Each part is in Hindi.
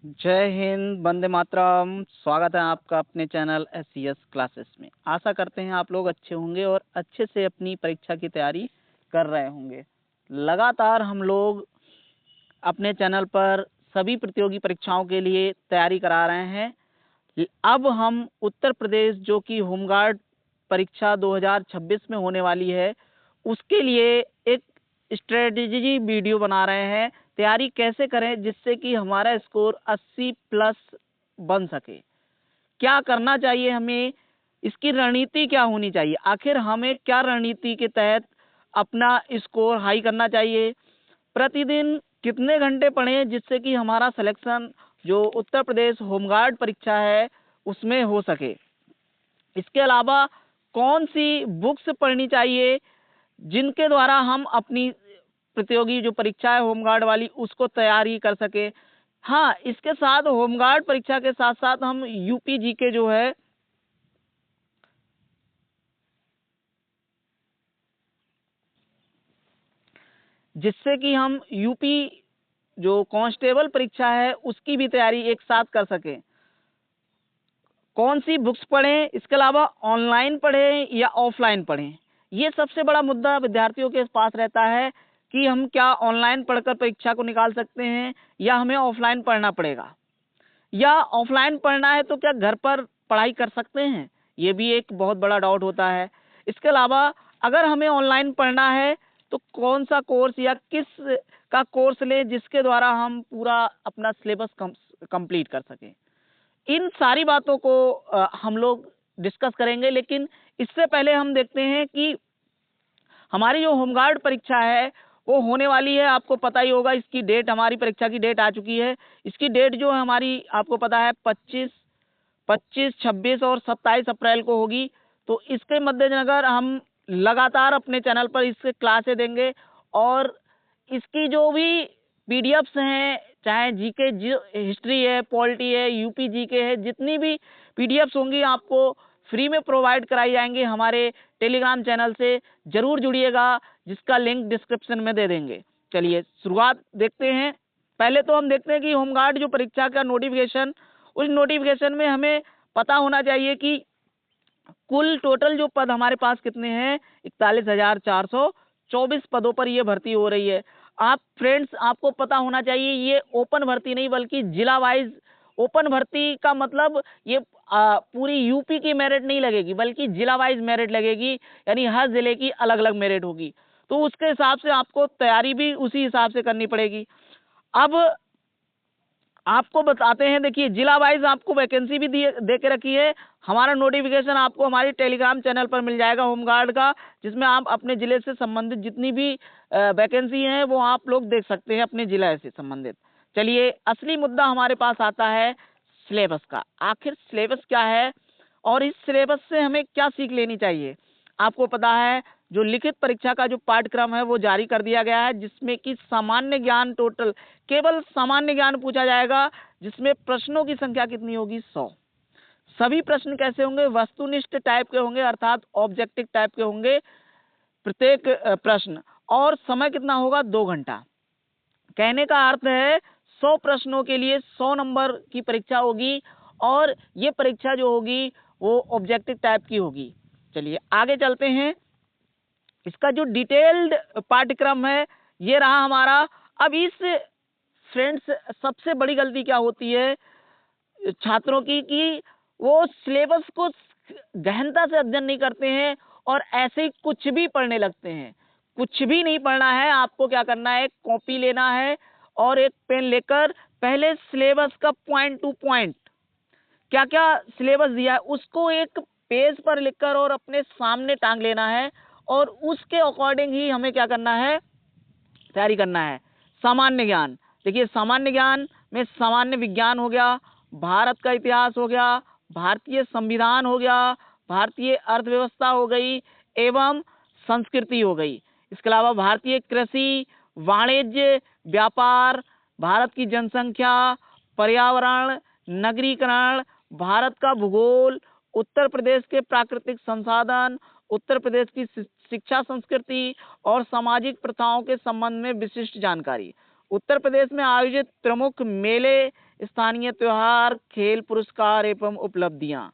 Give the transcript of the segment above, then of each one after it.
जय हिंद, वंदे मातरम। स्वागत है आपका अपने चैनल SES क्लासेस में। आशा करते हैं आप लोग अच्छे होंगे और अच्छे से अपनी परीक्षा की तैयारी कर रहे होंगे। लगातार हम लोग अपने चैनल पर सभी प्रतियोगी परीक्षाओं के लिए तैयारी करा रहे हैं। अब हम उत्तर प्रदेश जो कि होमगार्ड परीक्षा 2026 में होने वाली है, उसके लिए एक स्ट्रेटेजी वीडियो बना रहे हैं। तैयारी कैसे करें जिससे कि हमारा स्कोर 80 प्लस बन सके। क्या करना चाहिए हमें, इसकी रणनीति क्या होनी चाहिए, आखिर हमें क्या रणनीति के तहत अपना स्कोर हाई करना चाहिए, प्रतिदिन कितने घंटे पढ़ें जिससे कि हमारा सिलेक्शन जो उत्तर प्रदेश होमगार्ड परीक्षा है उसमें हो सके। इसके अलावा कौन सी बुक्स पढ़नी चाहिए जिनके द्वारा हम अपनी प्रतियोगी जो परीक्षा है होमगार्ड वाली उसको तैयारी कर सके। हाँ, इसके साथ होमगार्ड परीक्षा के साथ साथ हम यूपी जीके जो है जिससे कि हम यूपी जो कांस्टेबल परीक्षा है उसकी भी तैयारी एक साथ कर सकें। कौन सी बुक्स पढ़ें, इसके अलावा ऑनलाइन पढ़ें या ऑफलाइन पढ़ें, ये सबसे बड़ा मुद्दा विद्यार्थियों के पास रहता है कि हम क्या ऑनलाइन पढ़कर परीक्षा को निकाल सकते हैं या हमें ऑफलाइन पढ़ना पड़ेगा, या ऑफलाइन पढ़ना है तो क्या घर पर पढ़ाई कर सकते हैं, ये भी एक बहुत बड़ा डाउट होता है। इसके अलावा अगर हमें ऑनलाइन पढ़ना है तो कौन सा कोर्स या किस का कोर्स लें जिसके द्वारा हम पूरा अपना सिलेबस कंप्लीट कर सकें। इन सारी बातों को हम लोग डिस्कस करेंगे, लेकिन इससे पहले हम देखते हैं कि हमारी जो होमगार्ड परीक्षा है वो होने वाली है। आपको पता ही होगा, इसकी डेट, हमारी परीक्षा की डेट आ चुकी है। इसकी डेट जो है हमारी, आपको पता है, 25, 26 और 27 अप्रैल को होगी। तो इसके मद्देनजर हम लगातार अपने चैनल पर इसके क्लासें देंगे और इसकी जो भी PDFs हैं, चाहे जीके हिस्ट्री है, पॉलिटी है, यूपी जीके है, जितनी भी PDFs होंगी आपको फ्री में प्रोवाइड कराई जाएंगी हमारे टेलीग्राम चैनल से। जरूर जुड़िएगा, जिसका लिंक डिस्क्रिप्शन में दे देंगे। चलिए शुरुआत देखते हैं। पहले तो हम देखते हैं कि होमगार्ड जो परीक्षा का नोटिफिकेशन, उस नोटिफिकेशन में हमें पता होना चाहिए कि कुल टोटल जो पद हमारे पास कितने हैं। 41,424 पदों पर ये भर्ती हो रही है। आप फ्रेंड्स, आपको पता होना चाहिए ये ओपन भर्ती नहीं बल्कि जिला वाइज ओपन भर्ती का मतलब ये पूरी यूपी की मेरिट नहीं लगेगी बल्कि जिला वाइज मेरिट लगेगी, यानी हर जिले की अलग अलग मेरिट होगी। तो उसके हिसाब से आपको तैयारी भी उसी हिसाब से करनी पड़ेगी। अब आपको बताते हैं, देखिए जिला वाइज आपको वैकेंसी भी दे के रखी है। हमारा नोटिफिकेशन आपको हमारी टेलीग्राम चैनल पर मिल जाएगा होमगार्ड का, जिसमें आप अपने जिले से संबंधित जितनी भी वैकेंसी हैं वो आप लोग देख सकते हैं अपने जिला से संबंधित। चलिए, असली मुद्दा हमारे पास आता है सिलेबस का। आखिर सिलेबस क्या है और इस सिलेबस से हमें क्या सीख लेनी चाहिए। आपको पता है जो लिखित परीक्षा का जो पाठ्यक्रम है वो जारी कर दिया गया है, जिसमें कि सामान्य ज्ञान, टोटल केवल सामान्य ज्ञान पूछा जाएगा, जिसमें प्रश्नों की संख्या कितनी होगी, 100। सभी प्रश्न कैसे होंगे, वस्तुनिष्ठ टाइप के होंगे, अर्थात ऑब्जेक्टिव टाइप के होंगे प्रत्येक प्रश्न। और समय कितना होगा, 2 घंटा। कहने का अर्थ है 100 प्रश्नों के लिए 100 नंबर की परीक्षा होगी और ये परीक्षा जो होगी वो ऑब्जेक्टिव टाइप की होगी। चलिए आगे चलते हैं। इसका जो डिटेल्ड पाठ्यक्रम है ये रहा हमारा। अब इस फ्रेंड्स, सबसे बड़ी गलती क्या होती है छात्रों की कि वो सिलेबस को गहनता से अध्ययन नहीं करते हैं और ऐसे ही कुछ भी पढ़ने लगते हैं। कुछ भी नहीं पढ़ना है, आपको क्या करना है, कॉपी लेना है और एक पेन लेकर पहले सिलेबस का पॉइंट टू पॉइंट क्या क्या सिलेबस दिया है उसको एक पेज पर लिखकर और अपने सामने टांग लेना है और उसके अकॉर्डिंग ही हमें क्या करना है, तैयारी करना है। सामान्य ज्ञान, देखिए सामान्य ज्ञान में सामान्य विज्ञान हो गया, भारत का इतिहास हो गया, भारतीय संविधान हो गया, भारतीय अर्थव्यवस्था हो गई एवं संस्कृति हो गई। इसके अलावा भारतीय कृषि, वाणिज्य, व्यापार, भारत की जनसंख्या, पर्यावरण, नगरीकरण, भारत का भूगोल, उत्तर प्रदेश के प्राकृतिक संसाधन, उत्तर प्रदेश की शिक्षा संस्कृति और सामाजिक प्रथाओं के संबंध में विशिष्ट जानकारी, उत्तर प्रदेश में आयोजित प्रमुख मेले स्थानीय त्योहार, खेल पुरस्कार एवं उपलब्धियां।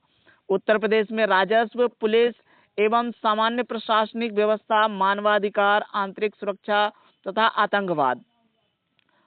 उत्तर प्रदेश में राजस्व, पुलिस एवं सामान्य प्रशासनिक व्यवस्था, मानवाधिकार, आंतरिक सुरक्षा तथा आतंकवाद।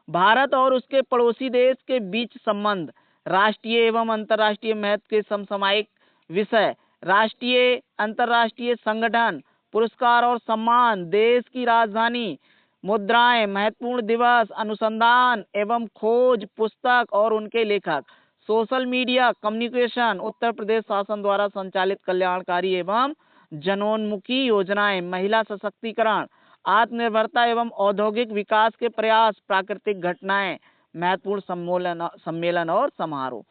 भारत और उसके पड़ोसी देश के बीच संबंध, राष्ट्रीय एवं अंतर्राष्ट्रीय महत्व के समसामयिक विषय, राष्ट्रीय अंतर्राष्ट्रीय संगठन, पुरस्कार और सम्मान, देश की राजधानी, मुद्राएं, महत्वपूर्ण दिवस, अनुसंधान एवं खोज, पुस्तक और उनके लेखक, social media, communication. Uttar Pradesh शासन द्वारा संचालित कल्याणकारी एवं जनोन्मुखी योजनाएं, महिला सशक्तिकरण, आत्मनिर्भरता एवं औद्योगिक विकास के प्रयास, प्राकृतिक घटनाएं, महत्वपूर्ण सम्मेलन और समारोह।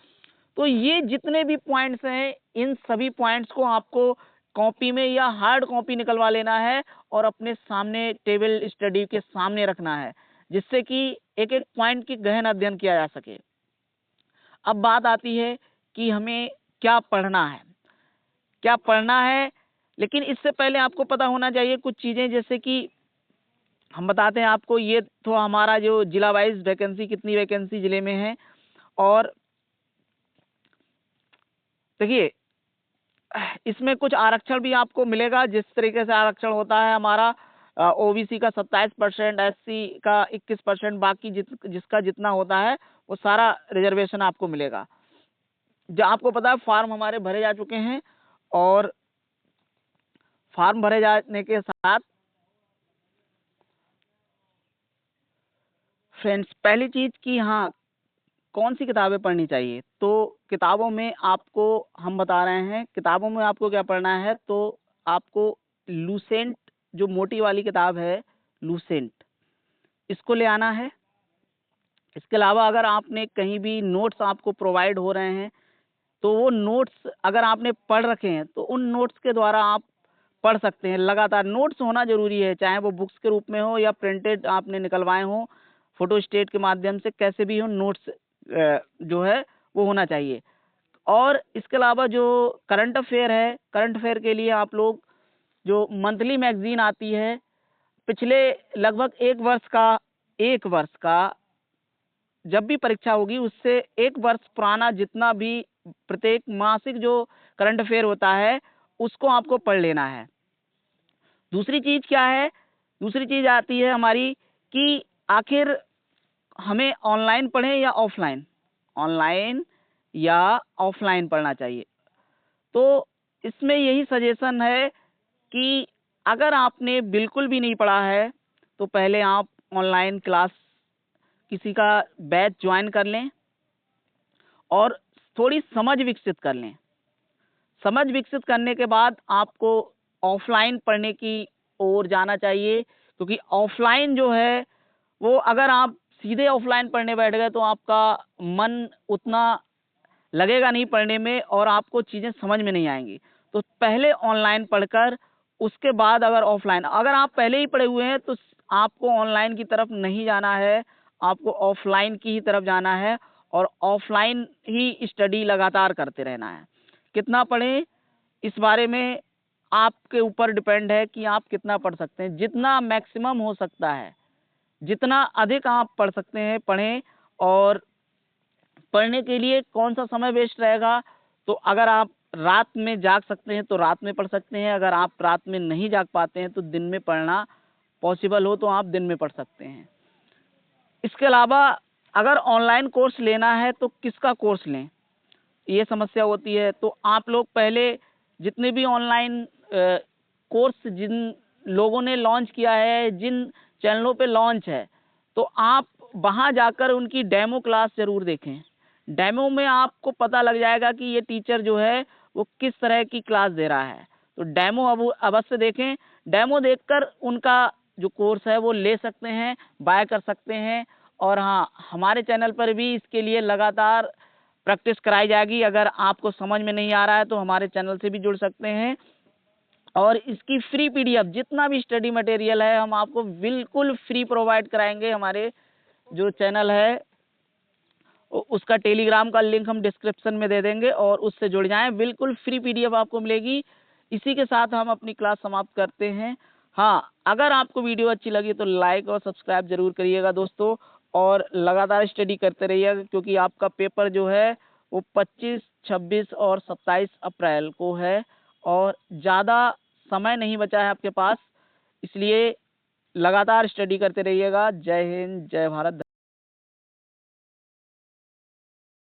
तो ये जितने भी पॉइंट्स हैं, इन सभी पॉइंट्स को आपको कॉपी में या हार्ड कॉपी निकलवा लेना है और अपने सामने टेबल स्टडी के सामने रखना है, जिससे कि एक एक पॉइंट की गहन अध्ययन किया जा सके। अब बात आती है कि हमें क्या पढ़ना है, लेकिन इससे पहले आपको पता होना चाहिए कुछ चीजें, जैसे कि हम बताते हैं आपको, ये तो हमारा जो जिला वाइज वैकेंसी, कितनी वैकेंसी जिले में है। और देखिए, इसमें कुछ आरक्षण भी आपको मिलेगा। जिस तरीके से आरक्षण होता है हमारा, ओबीसी का 27%, एससी का 21%, बाकी जिसका जितना होता है वो सारा रिजर्वेशन आपको मिलेगा। जो आपको पता है, फॉर्म हमारे भरे जा चुके हैं, और फॉर्म भरे जाने के साथ फ्रेंड्स, पहली चीज कि हाँ, कौन सी किताबें पढ़नी चाहिए। तो किताबों में आपको हम बता रहे हैं, किताबों में आपको क्या पढ़ना है। तो आपको लूसेंट, जो मोटी वाली किताब है लूसेंट, इसको ले आना है। इसके अलावा अगर आपने कहीं भी नोट्स आपको प्रोवाइड हो रहे हैं, तो वो नोट्स अगर आपने पढ़ रखे हैं तो उन नोट्स के द्वारा आप पढ़ सकते हैं। लगातार नोट्स होना जरूरी है, चाहे वो बुक्स के रूप में हो या प्रिंटेड आपने निकलवाए हो, फोटोस्टेट के माध्यम से, कैसे भी हो, नोट्स जो है वो होना चाहिए। और इसके अलावा जो करंट अफेयर है, करंट अफेयर के लिए आप लोग जो मंथली मैगजीन आती है, पिछले लगभग एक वर्ष का जब भी परीक्षा होगी उससे एक वर्ष पुराना जितना भी प्रत्येक मासिक जो करंट अफेयर होता है, उसको आपको पढ़ लेना है। दूसरी चीज क्या है, दूसरी चीज आती है हमारी कि आखिर हमें ऑनलाइन पढ़ें या ऑफलाइन, ऑनलाइन या ऑफलाइन पढ़ना चाहिए। तो इसमें यही सजेशन है कि अगर आपने बिल्कुल भी नहीं पढ़ा है तो पहले आप ऑनलाइन क्लास किसी का बैच ज्वाइन कर लें और थोड़ी समझ विकसित कर लें। समझ विकसित करने के बाद आपको ऑफलाइन पढ़ने की ओर जाना चाहिए, क्योंकि ऑफलाइन जो है वो, अगर आप सीधे ऑफलाइन पढ़ने बैठ गए तो आपका मन उतना लगेगा नहीं पढ़ने में और आपको चीज़ें समझ में नहीं आएंगी। तो पहले ऑनलाइन पढ़कर उसके बाद अगर ऑफलाइन, अगर आप पहले ही पढ़े हुए हैं तो आपको ऑनलाइन की तरफ नहीं जाना है, आपको ऑफलाइन की ही तरफ जाना है और ऑफलाइन ही स्टडी लगातार करते रहना है। कितना पढ़ें इस बारे में आपके ऊपर डिपेंड है कि आप कितना पढ़ सकते हैं। जितना मैक्सिमम हो सकता है, जितना अधिक आप पढ़ सकते हैं पढ़ें। और पढ़ने के लिए कौन सा समय बेस्ट रहेगा, तो अगर आप रात में जाग सकते हैं तो रात में पढ़ सकते हैं, अगर आप रात में नहीं जाग पाते हैं तो दिन में पढ़ना पॉसिबल हो तो आप दिन में पढ़ सकते हैं। इसके अलावा अगर ऑनलाइन कोर्स लेना है तो किसका कोर्स लें, ये समस्या होती है। तो आप लोग पहले जितने भी ऑनलाइन कोर्स जिन लोगों ने लॉन्च किया है, जिन चैनलों पे लॉन्च है, तो आप वहाँ जाकर उनकी डेमो क्लास जरूर देखें। डेमो में आपको पता लग जाएगा कि ये टीचर जो है वो किस तरह की क्लास दे रहा है। तो डेमो अब अवश्य देखें। डेमो देखकर उनका जो कोर्स है वो ले सकते हैं, बाय कर सकते हैं। और हाँ, हमारे चैनल पर भी इसके लिए लगातार प्रैक्टिस कराई जाएगी। अगर आपको समझ में नहीं आ रहा है तो हमारे चैनल से भी जुड़ सकते हैं। और इसकी फ्री पीडीएफ, जितना भी स्टडी मटेरियल है, हम आपको बिल्कुल फ्री प्रोवाइड कराएंगे। हमारे जो चैनल है उसका टेलीग्राम का लिंक हम डिस्क्रिप्शन में दे देंगे और उससे जुड़ जाएं, बिल्कुल फ्री पीडीएफ आपको मिलेगी। इसी के साथ हम अपनी क्लास समाप्त करते हैं। हाँ, अगर आपको वीडियो अच्छी लगी तो लाइक और सब्सक्राइब जरूर करिएगा दोस्तों। और लगातार स्टडी करते रहिएगा, क्योंकि आपका पेपर जो है वो 25, 26 और 27 अप्रैल को है और ज़्यादा समय नहीं बचा है आपके पास, इसलिए लगातार स्टडी करते रहिएगा। जय हिंद, जय भारत।